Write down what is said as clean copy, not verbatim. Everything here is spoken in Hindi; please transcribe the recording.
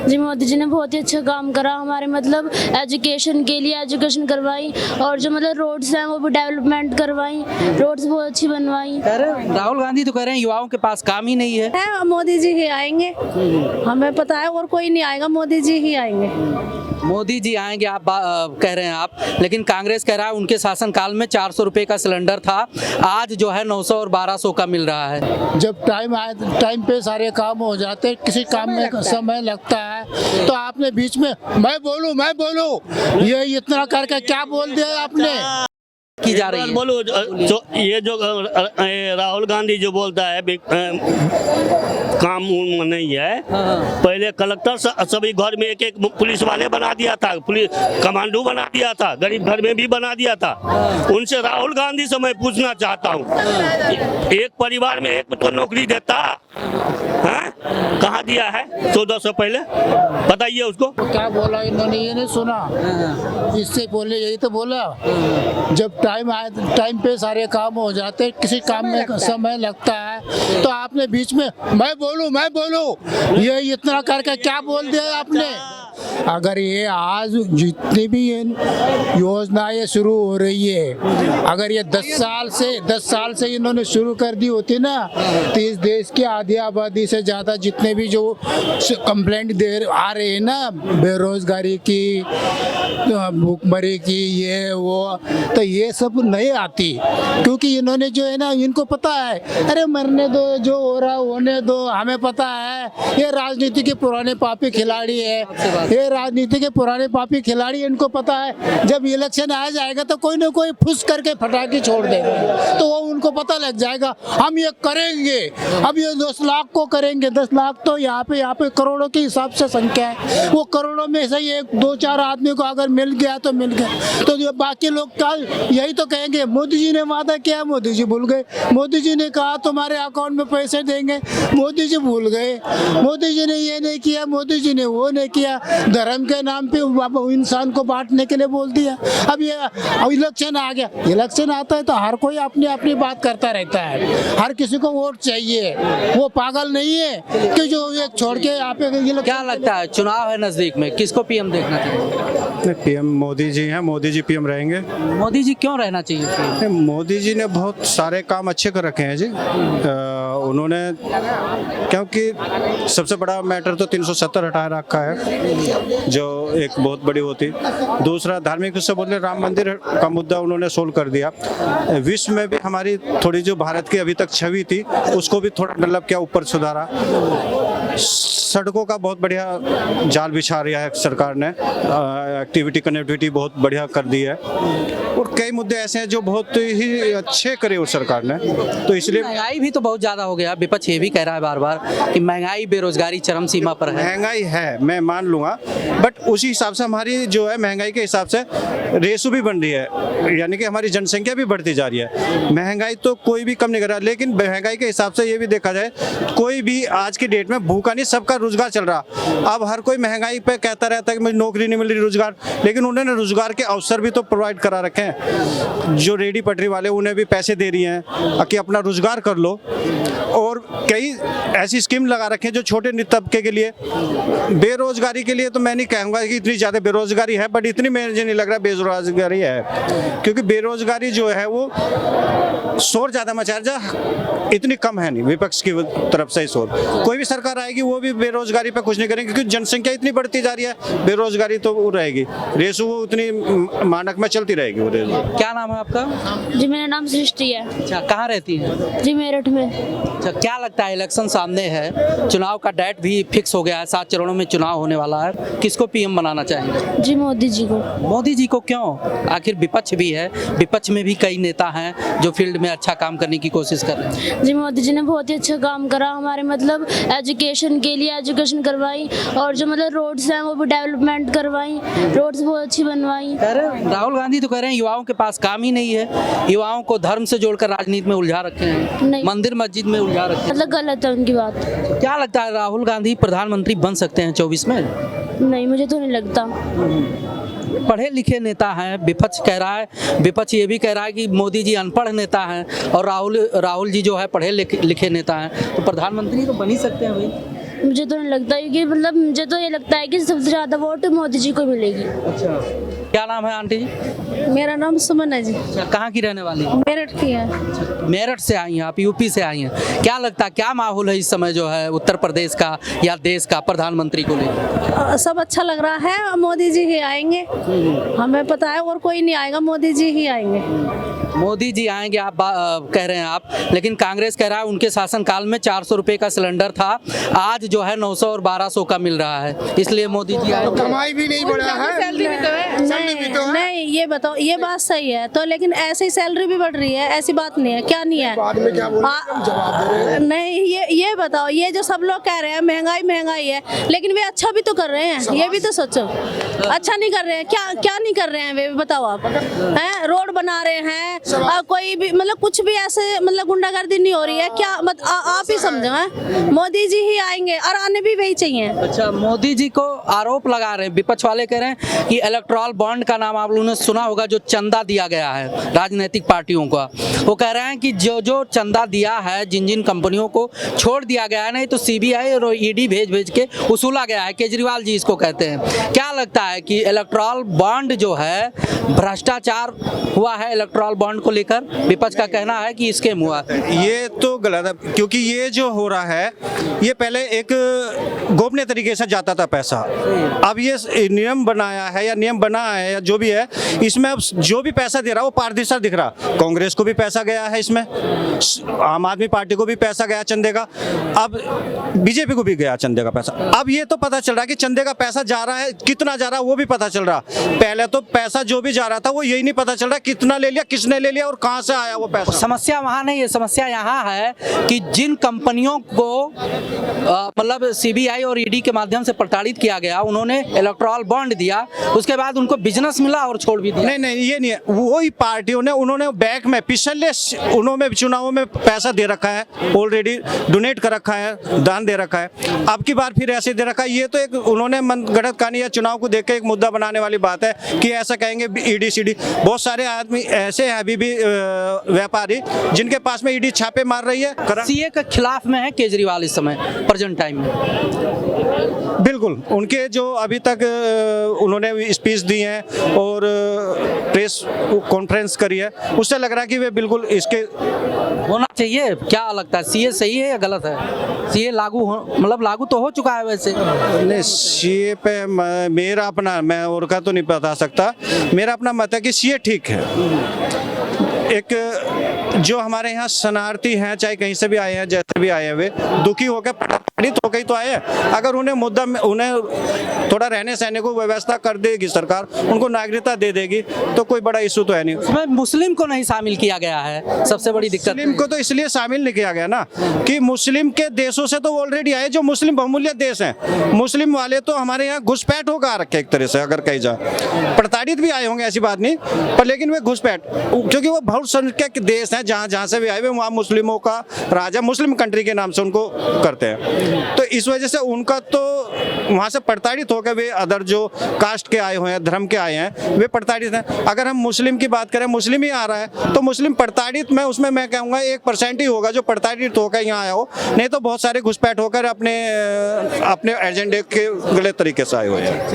जी मोदी जी ने बहुत ही अच्छा काम करा हमारे मतलब एजुकेशन के लिए, एजुकेशन करवाई और जो मतलब रोड्स हैं वो भी डेवलपमेंट करवाई, रोड्स बहुत अच्छी बनवाई। राहुल गांधी तो कह रहे हैं युवाओं के पास काम ही नहीं है। मोदी जी ही आएंगे, हमें पता है, और कोई नहीं आएगा, मोदी जी ही आएंगे। मोदी जी आएंगे आप कह रहे हैं आप, लेकिन कांग्रेस कह रहा है उनके शासनकाल में 400 रुपए का सिलेंडर था, आज जो है 900 और 1200 का मिल रहा है। जब टाइम पे सारे काम हो जाते, किसी काम में समय लगता है तो आपने बीच में मैं बोलूं ये इतना करके क्या बोल दिया आपने की जा रही है। बोलो ये जो राहुल गांधी जो बोलता है काम नहीं है। पहले कलेक्टर सभी घर में एक पुलिस वाले बना दिया था, पुलिस कमांडो बना दिया था, गरीब घर में भी बना दिया था। उनसे राहुल गांधी से मैं पूछना चाहता हूँ, एक परिवार में एक तो नौकरी देता है, कहाँ दिया है 14 से पहले, बताइए उसको। क्या बोला इन्होंने, ये नहीं सुना, इससे बोले यही तो बोला जब टाइम पे सारे काम हो जाते, किसी काम में समय लगता है तो आपने बीच में मैं बोलूं ये इतना करके क्या बोल दिया आपने। अगर ये आज जितनी भी योजनाएं शुरू हो रही है, अगर ये 10 साल से इन्होंने शुरू कर दी होती ना, तो इस देश की आधी आबादी से ज़्यादा जितने भी जो कंप्लेंट आ रहे हैं ना, बेरोजगारी की, भूखमरी की, ये वो, तो ये सब नहीं आती, क्योंकि इन्होंने जो है ना, इनको पता है अरे मरने दो, जो हो रहा होने दो, हमें पता है ये राजनीति के पुराने पापी खिलाड़ी है, ये राजनीति के पुराने पापी खिलाड़ी, इनको पता है जब इलेक्शन आ जाएगा तो कोई ना कोई फुस करके फटाके छोड़ देगा, तो वो उनको पता लग जाएगा हम ये करेंगे, अब ये 10 लाख को करेंगे। 10 लाख तो यहाँ पे करोड़ों के हिसाब से संख्या है, वो करोड़ों में से ही 1-2-4 आदमी को अगर मिल गया तो मिल गया, तो जो बाकी लोग कल यही तो कहेंगे मोदी जी ने वादा किया, मोदी जी भूल गए, मोदी जी ने कहा तुम्हारे अकाउंट में पैसे देंगे, मोदी जी भूल गए, मोदी जी ने ये नहीं किया, मोदी जी ने वो नहीं किया, धर्म के नाम पे इंसान को बांटने के लिए बोल दिया। अब ये इलेक्शन आ गया, इलेक्शन आता है तो हर कोई अपनी अपनी बात करता रहता है, हर किसी को वोट चाहिए, वो पागल नहीं है कि जो एक छोड़ के यहाँ पे। क्या लगता है चुनाव है नजदीक में, किसको पीएम देखना चाहिए? पीएम मोदी जी हैं, मोदी जी पीएम रहेंगे। मोदी जी क्यों रहना चाहिए? मोदी जी ने बहुत सारे काम अच्छे कर रखे हैं जी। उन्होंने, क्योंकि सबसे बड़ा मैटर तो 370 हटा रखा है, जो एक बहुत बड़ी होती। दूसरा धार्मिक उससे बोले राम मंदिर का मुद्दा उन्होंने सोल्व कर दिया। विश्व में भी हमारी थोड़ी जो भारत की अभी तक छवि थी उसको भी थोड़ा डेवलप किया, ऊपर सुधारा। सड़कों का बहुत बढ़िया जाल बिछा रहा है सरकार ने, एक्टिविटी कनेक्टिविटी बहुत बढ़िया कर दी है, और कई मुद्दे ऐसे हैं जो बहुत ही अच्छे करे उस सरकार ने, तो इसलिए। महंगाई भी तो बहुत ज्यादा हो गया, विपक्ष ये भी कह रहा है बार बार कि महंगाई बेरोजगारी चरम सीमा पर है। महंगाई है, मैं मान लूंगा, बट उसी हिसाब से हमारी जो है महंगाई के हिसाब से रेशो भी बन रही है, यानी कि हमारी जनसंख्या भी बढ़ती जा रही है। महंगाई तो कोई भी कम नहीं कर रहा, लेकिन महंगाई के हिसाब से ये भी देखा जाए, कोई भी आज की डेट में भूखा नहीं, सबका रोजगार चल रहा। अब हर कोई महंगाई पे कहता रहता है कि मुझे नौकरी नहीं मिल रही, रोजगार, लेकिन उन्होंने रोजगार के अवसर भी तो प्रोवाइड करा रखे हैं। जो रेडी पटरी वाले उन्हें भी पैसे दे रही हैं कि अपना रोजगार कर लो, और कई ऐसी स्कीम लगा रखे हैं जो छोटे तबके के लिए। बेरोजगारी के लिए तो मैं नहीं कहूँगा कि इतनी ज़्यादा बेरोजगारी है, बट इतनी मुझे नहीं लग रहा बेरोजगारी है, क्योंकि बेरोजगारी जो है वो शोर ज़्यादा मचा रहा, इतनी कम है नहीं। विपक्ष की तरफ से ही शोर, कोई भी सरकार आएगी वो भी बेरोजगारी पे कुछ नहीं करेंगे, क्योंकि जनसंख्या इतनी बढ़ती जा रही है, बेरोजगारी तो वो रहेगी, रेशो वो उतनी मानक में चलती रहेगी वो रेशो। क्या नाम है आपका? जी मेरा नाम सृष्टि है। अच्छा, कहाँ रहती हैं? जी मेरठ में। अच्छा, क्या लगता है इलेक्शन सामने है, चुनाव का डेट भी फिक्स हो गया है, 7 चरणों में चुनाव होने वाला है, किसको पीएम बनाना चाहेंगे? जी मोदी जी को। मोदी जी को क्यों? आखिर विपक्ष भी है, विपक्ष में भी कई नेता हैं जो फील्ड में अच्छा काम करने की कोशिश कर रहे हैं। जी मोदी जी ने बहुत ही अच्छा काम करा हमारे मतलब एजुकेशन के लिए, एजुकेशन करवाई और जो मतलब रोड्स हैं वो भी डेवलपमेंट करवाई, रोड्स बहुत अच्छी बनवाई। राहुल गांधी तो कह रहे हैं युवाओं के पास काम ही नहीं है, युवाओं को धर्म से जोड़कर राजनीति में उलझा रखे हैं, मंदिर मस्जिद में उलझा रखे हैं। मतलब गलत है उनकी बात। क्या लगता है राहुल गांधी प्रधानमंत्री बन सकते हैं 24 में? नहीं, मुझे तो नहीं लगता। पढ़े लिखे नेता हैं, विपक्ष कह रहा है, विपक्ष ये भी कह रहा है कि मोदी जी अनपढ़ नेता हैं और राहुल जी जो है पढ़े लिखे नेता हैं, तो प्रधानमंत्री तो बन ही सकते हैं भाई। मुझे तो नहीं लगता, क्योंकि मतलब मुझे तो ये लगता है कि सबसे ज़्यादा वोट मोदी जी को मिलेगी। अच्छा, क्या नाम है आंटी जी? मेरा नाम सुमन है जी, अच्छा, कहाँ की रहने वाली? मेरठ की है। मेरठ से आई हैं आप, यूपी से आई हैं। क्या लगता है, क्या माहौल है इस समय जो है उत्तर प्रदेश का या देश का प्रधानमंत्री को लेकर? सब अच्छा लग रहा है, मोदी जी ही आएंगे, हमें पता है, और कोई नहीं आएगा, मोदी जी ही आएंगे। मोदी जी आएंगे आप कह रहे हैं आप, लेकिन कांग्रेस कह रहा है उनके शासनकाल में 400 रुपए का सिलेंडर था, आज जो है 900 और 1200 का मिल रहा है, इसलिए मोदी जी आएंगे। कमाई भी नहीं बढ़ा है, सैलरी भी तो है। नहीं, ये बताओ, ये बात सही है तो, लेकिन ऐसे ही सैलरी भी बढ़ रही है, ऐसी बात नहीं है, क्या नहीं है? बाद में क्या बोल रहे हैं, हम जवाब दे रहे हैं। नहीं, ये बताओ, ये जो सब लोग कह रहे हैं महंगाई महंगाई है, लेकिन वे अच्छा भी तो कर रहे हैं, ये भी तो सोचो। अच्छा नहीं कर रहे हैं, क्या नहीं कर रहे हैं वे, बताओ आप। हैं, रोड बना रहे हैं, कोई भी मतलब कुछ भी ऐसे मतलब गुंडागर्दी नहीं हो रही है क्या? आप ही समझो। हैं, मोदी जी ही आएंगे और आने भी वही चाहिए। अच्छा, मोदी जी को आरोप लगा रहे हैं, विपक्ष वाले कह रहे हैं कि इलेक्टोरल बॉन्ड का नाम आप लोगों ने सुना होगा, जो चंदा दिया गया है राजनीतिक पार्टियों का। वो कह रहे हैं कि जो चंदा दिया है, जिन कंपनियों को छोड़ दिया गया है, नहीं तो सीबीआई और ईडी भेज के वसूला गया है, केजरीवाल जी इसको कहते हैं। क्या लगता है कि इलेक्टोरल बॉन्ड जो है भ्रष्टाचार हुआ है इलेक्टोरल बॉन्ड को लेकर? विपक्ष का कहना है कि स्कैम हुआ है। ये तो गलत है, क्योंकि ये जो हो रहा है, ये पहले एक गोपनीय तरीके से जाता था पैसा। अब ये नियम बनाया है या नियम बना है या जो भी है, इसमें अब जो भी पैसा दे रहा है वो पारदर्शी दिख रहा। कांग्रेस को भी पैसा गया है इसमें, आम आदमी पार्टी को भी पैसा गया चंदे का, अब बीजेपी को भी गया चंदे का पैसा। अब ये तो पता चल रहा है कि चंदे का पैसा जा रहा है, कितना जा रहा है वो भी पता चल रहा। पहले तो पैसा जो भी जा रहा था वो यही नहीं पता चल रहा कितना ले लिया, किसने ले लिया और कहाँ से आया वो पैसा। समस्या वहाँ नहीं है, समस्या यहाँ है कि जिन कंपनियों को मतलब सीबीआई और ईडी के माध्यम से प्रताड़ित किया गया, उन्होंने इलेक्टोरल बॉन्ड दिया, उसके बाद उनको बिजनेस मिला और छोड़ भी दिया। नहीं, ये नहीं है, वही पार्टियों ने उन्होंने बैंक में पिछले उन्होंने चुनावों में पैसा दे रखा है, ऑलरेडी डोनेट कर रखा है, दान दे रखा है, अब की बार फिर ऐसे दे रखा है। ये तो एक उन्होंने मनगढ़ंत कहानी या चुनाव को देख के एक मुद्दा बनाने वाली बात है कि ऐसा कहेंगे ईडी सीडी। बहुत सारे आदमी ऐसे हैं अभी भी व्यापारी जिनके पास में ईडी छापे मार रही है। सीए के खिलाफ में है केजरीवाल इस समय प्रेजेंट टाइम में। बिल्कुल, उनके जो अभी तक उन्होंने स्पीच दी है और प्रेस कॉन्फ्रेंस करी है, उससे लग रहा है कि वे बिल्कुल इसके होना चाहिए। क्या लगता है, सीए सही है या गलत है? सीए लागू मतलब लागू तो हो चुका है वैसे। नहीं, सीए पे मेरा अपना, मैं और का तो नहीं बता सकता, मेरा अपना मत है कि सीए ठीक है। एक जो हमारे यहाँ शरणार्थी हैं, चाहे कहीं से भी आए हैं, जैसे भी आए हैं, वे दुखी होकर प्रताड़ित होकर ही तो आए हैं। अगर उन्हें थोड़ा रहने सहने को व्यवस्था कर देगी सरकार, उनको नागरिकता दे देगी, तो कोई बड़ा इशू तो है नहीं। उसमें मुस्लिम को नहीं शामिल किया गया है, सबसे बड़ी दिक्कत। मुस्लिम को तो इसलिए शामिल नहीं किया गया ना कि मुस्लिम के देशों से तो ऑलरेडी आए, जो मुस्लिम बहुमूल्य देश हैं। मुस्लिम वाले तो हमारे यहाँ घुसपैठ होकर आ रखे एक तरह से, अगर कही जाए प्रताड़ित भी आए होंगे, ऐसी बात नहीं, पर लेकिन वे घुसपैठ, क्योंकि वो बहुसंख्यक देश हैं, जहाँ से भी आए हुए वहाँ मुस्लिमों का राजा, मुस्लिम कंट्री के नाम से उनको करते हैं। तो इस वजह से उनका तो वहाँ से प्रताड़ित होकर वे अदर जो कास्ट के आए हुए हैं, धर्म के आए हैं, वे प्रताड़ित हैं। अगर हम मुस्लिम की बात करें, मुस्लिम ही आ रहा है, तो मुस्लिम प्रताड़ित में उसमें मैं कहूँगा 1% ही होगा जो प्रताड़ित होकर यहाँ आया हो, नहीं तो बहुत सारे घुसपैठ होकर अपने एजेंडे के गलत तरीके से आए हुए हैं।